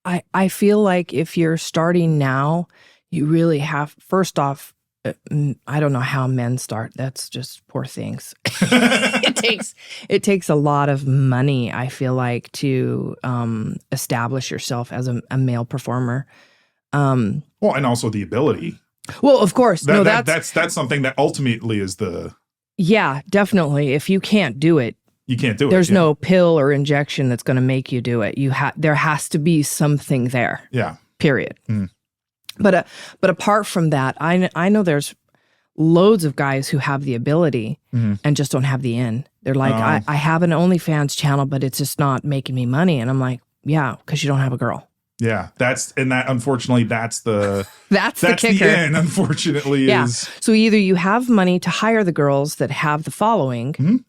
I feel like if you're starting now, you really have, first off, I don't know how men start. That's just poor things. It takes a lot of money, I feel like, to establish yourself as a male performer. Well, and also the ability. Well, of course. That's something that ultimately is the... Yeah, definitely. If you can't do it, you can't do it. There's no pill or injection that's going to make you do it. There has to be something there. Yeah. Period. But apart from that, I know there's loads of guys who have the ability and just don't have the in. They're like, I have an OnlyFans channel, but it's just not making me money. And I'm like, yeah, because you don't have a girl. Yeah, unfortunately, that's the kicker. The end, unfortunately, is. So either you have money to hire the girls that have the following,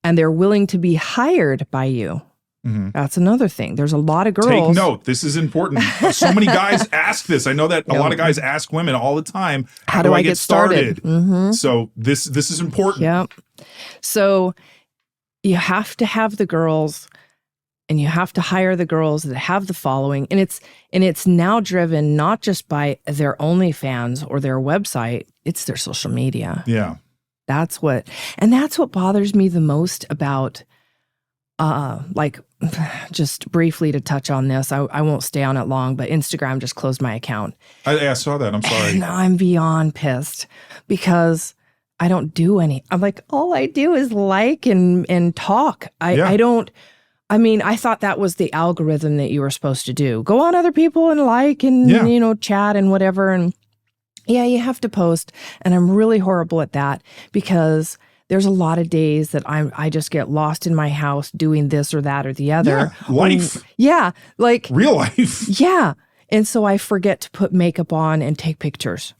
and they're willing to be hired by you. That's another thing. There's a lot of girls. Take note. This is important. So many guys ask this. I know that a lot of guys ask women all the time, how do I get started? So this is important. Yep. So you have to have the girls, and you have to hire the girls that have the following. And it's now driven not just by their OnlyFans or their website, it's their social media. Yeah. That's what bothers me the most about, like, just briefly to touch on this, I won't stay on it long, but Instagram just closed my account. I saw that. I'm sorry. And I'm beyond pissed because I don't do any. I'm like, all I do is like and talk. I don't. I mean, I thought that was the algorithm that you were supposed to do. Go on other people and like and chat and whatever. And yeah, you have to post. And I'm really horrible at that because there's a lot of days that I just get lost in my house doing this or that or the other. Yeah, life. Like real life. Yeah. And so I forget to put makeup on and take pictures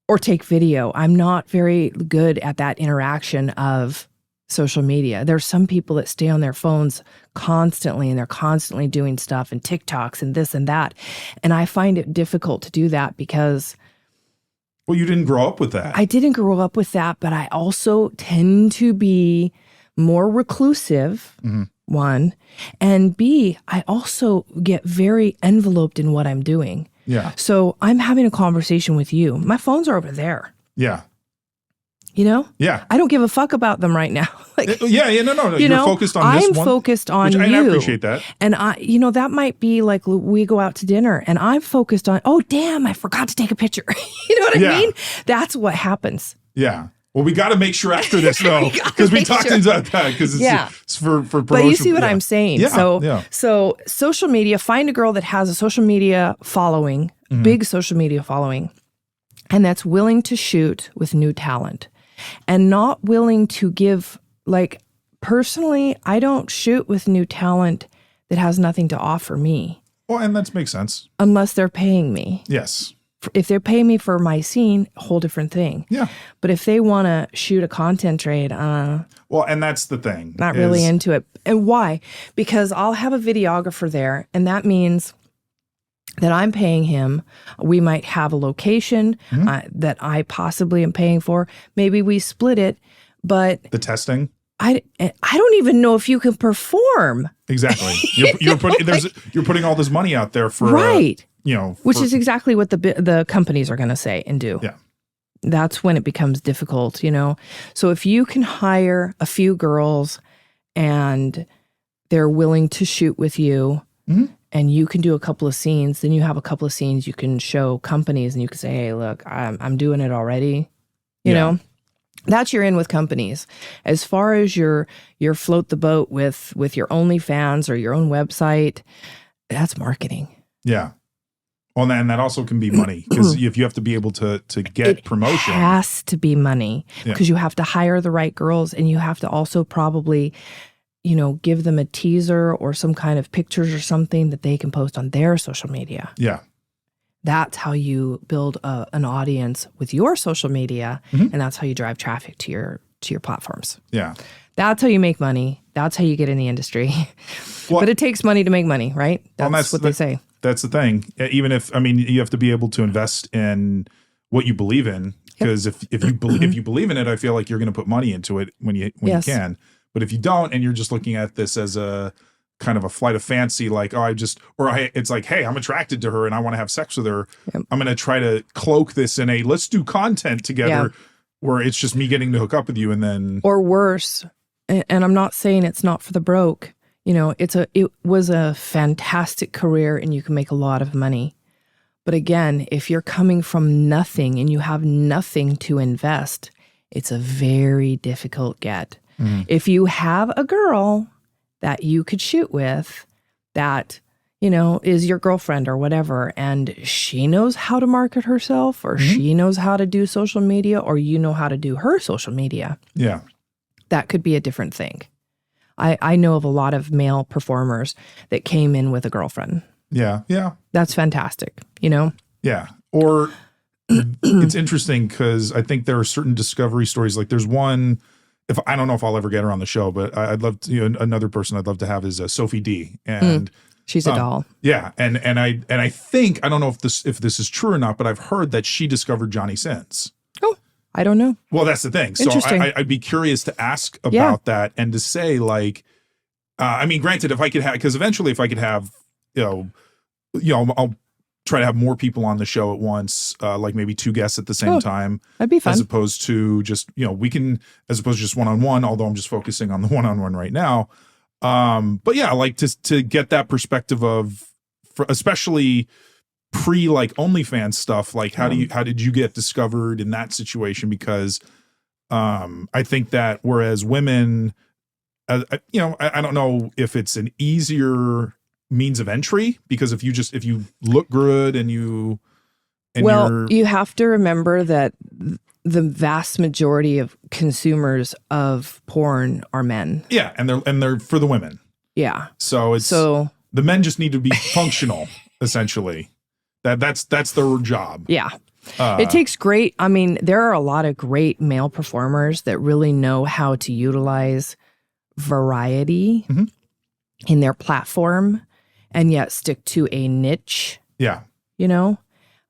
or take video. I'm not very good at that interaction of social media. There's some people that stay on their phones constantly and they're constantly doing stuff and TikToks and this and that. And I find it difficult to do that because... Well, you didn't grow up with that. I didn't grow up with that, but I also tend to be more reclusive, one. And B, I also get very enveloped in what I'm doing. Yeah. So I'm having a conversation with you. My phones are over there. Yeah. You know? Yeah. I don't give a fuck about them right now. No. You're focused on this one. I'm focused on you. I appreciate that. And that might be like we go out to dinner and I'm focused on, oh, damn, I forgot to take a picture. You know what I mean? That's what happens. Yeah. Well, we got to make sure after this, though, because we talked about that, because it's for promotion. But you see what I'm saying? Yeah. So social media, find a girl that has a social media following, big social media following, and that's willing to shoot with new talent. And not willing to give, like, personally, I don't shoot with new talent that has nothing to offer me. Well, and that makes sense. Unless they're paying me. Yes. If they're paying me for my scene, a whole different thing. Yeah. But if they want to shoot a content trade, well, and that's the thing. Not really into it. And why? Because I'll have a videographer there, and that means that I'm paying him. We might have a location that I possibly am paying for. Maybe we split it, but the testing. I don't even know if you can perform. Exactly. You're putting all this money out there for right. Which is exactly what the companies are going to say and do. Yeah. That's when it becomes difficult. So if you can hire a few girls and they're willing to shoot with you. And you can do a couple of scenes, then you have a couple of scenes you can show companies and you can say, hey, look, I'm doing it already. You know, that's your in with companies. As far as your float the boat with your OnlyFans or your own website, that's marketing. Yeah. Well, and that also can be money because if you have to be able to get promotion. It has to be money because you have to hire the right girls and you have to also probably give them a teaser or some kind of pictures or something that they can post on their social media. Yeah. That's how you build an audience with your social media, and that's how you drive traffic to your platforms. Yeah. That's how you make money. That's how you get in the industry. Well, but it takes money to make money, right? That's what they say. That's the thing. Even if, you have to be able to invest in what you believe in, because if you believe in it, I feel like you're going to put money into it when you can. But if you don't, and you're just looking at this as a kind of a flight of fancy, like, oh, it's like, hey, I'm attracted to her and I want to have sex with her. Yep. I'm going to try to cloak this in a let's do content together where it's just me getting to hook up with you and then. Or worse, and I'm not saying it's not for the broke. You know, it was a fantastic career and you can make a lot of money. But again, if you're coming from nothing and you have nothing to invest, it's a very difficult get. Mm. If you have a girl that you could shoot with that, you know, is your girlfriend or whatever, and she knows how to market herself or she knows how to do social media or you know how to do her social media. Yeah. That could be a different thing. I know of a lot of male performers that came in with a girlfriend. Yeah. Yeah. That's fantastic, you know? Yeah. Or it's interesting because I think there are certain discovery stories. Like there's one, I don't know if I'll ever get her on the show, but I'd love to, you know, another person I'd love to have is Sophie D. And she's a doll. Yeah. And I think, I don't know if this is true or not, but I've heard that she discovered Johnny Sins. Oh, I don't know. Well, that's the thing. So I'd be curious to ask about that and to say like, I mean, granted, if I could have, because eventually if I could have, you know, I'll try to have more people on the show at once, like maybe 2 guests at the same time. That'd be fun. As opposed to just, you know, as opposed to just one-on-one, although I'm just focusing on the one-on-one right now. But yeah, like to get that perspective of, especially pre like OnlyFans stuff, like how did you get discovered in that situation? Because I think that whereas women, you know, I don't know if it's an easier means of entry, because if you look good and you have to remember that the vast majority of consumers of porn are men. Yeah, and they're for the women. Yeah. So the men just need to be functional, essentially. That's their job. Yeah. It takes I mean, there are a lot of great male performers that really know how to utilize variety in their platform and yet stick to a niche. Yeah. You know?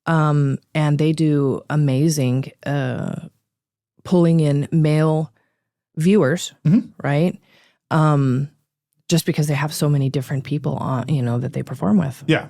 And they do amazing pulling in male viewers, right? Just because they have so many different people on, you know, that they perform with. Yeah.